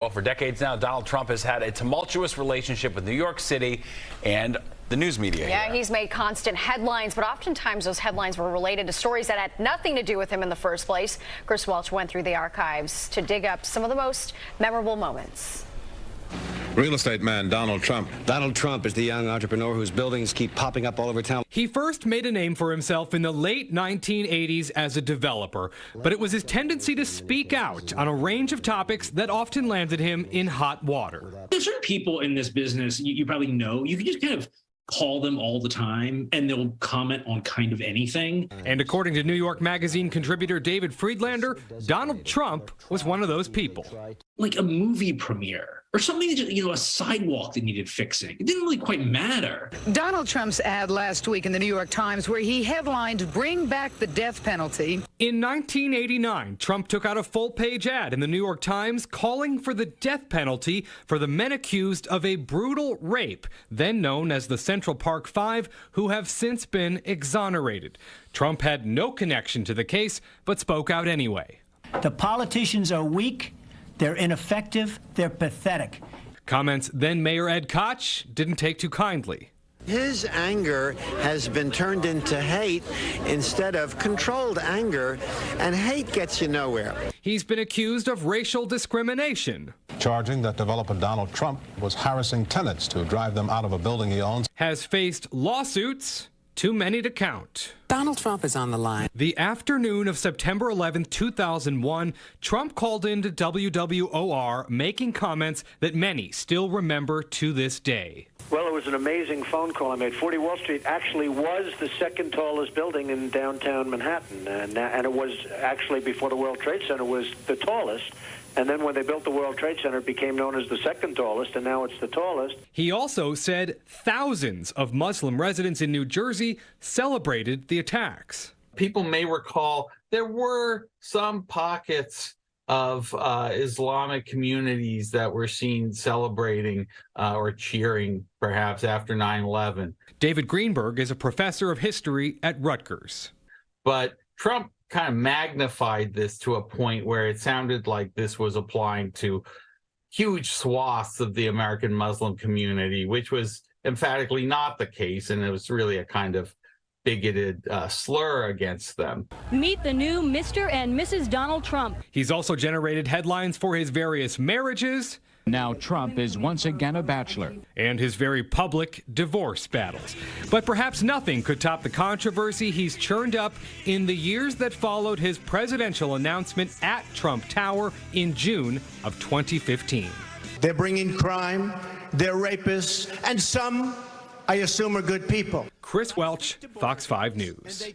Well, for decades now, Donald Trump has had a tumultuous relationship with New York City and the news media. Yeah, he's made constant headlines, but oftentimes those headlines were related to stories that had nothing to do with him in the first place. Chris Welch went through the archives to dig up some of the most memorable moments. Real estate man Donald Trump. Donald Trump is the young entrepreneur whose buildings keep popping up all over town. He first made a name for himself in the late 1980s as a developer, but it was his tendency to speak out on a range of topics that often landed him in hot water. There's certain people in this business you probably know. You can just kind of call them all the time and they'll comment on kind of anything. And according to New York Magazine contributor David Friedlander, Donald Trump was one of those people. Like a movie premiere or something, a sidewalk that needed fixing. It didn't really quite matter. Donald Trump's ad last week in the New York Times where he headlined, "Bring Back the Death Penalty." In 1989, Trump took out a full-page ad in the New York Times calling for the death penalty for the men accused of a brutal rape, then known as the Central Park Five, who have since been exonerated. Trump had no connection to the case, but spoke out anyway. The politicians are weak, they're ineffective, they're pathetic. Comments then Mayor Ed Koch didn't take too kindly. His anger has been turned into hate instead of controlled anger, and hate gets you nowhere. He's been accused of racial discrimination. Charging that developer Donald Trump was harassing tenants to drive them out of a building he owns. Has faced lawsuits, too many to count. Donald Trump is on the line. The afternoon of September 11, 2001, Trump called into WWOR, making comments that many still remember to this day. Well, it was an amazing phone call I made. 40 Wall Street actually was the second tallest building in downtown Manhattan, and it was actually, before the World Trade Center, was the tallest. And then when they built the World Trade Center, it became known as the second tallest, and now it's the tallest. He also said thousands of Muslim residents in New Jersey celebrated the attacks. People may recall there were some pockets of Islamic communities that were seen celebrating or cheering, perhaps, after 9/11. David Greenberg is a professor of history at Rutgers. But Trump kind of magnified this to a point where it sounded like this was applying to huge swaths of the American Muslim community, which was emphatically not the case, and it was really a kind of bigoted slur against them. Meet the new Mr. and Mrs. Donald Trump. He's also generated headlines for his various marriages. Now Trump is once again a bachelor. And his very public divorce battles. But perhaps nothing could top the controversy he's churned up in the years that followed his presidential announcement at Trump Tower in June of 2015. They're bringing crime, they're rapists, and some, I assume, are good people. Chris Welch, Fox 5 News.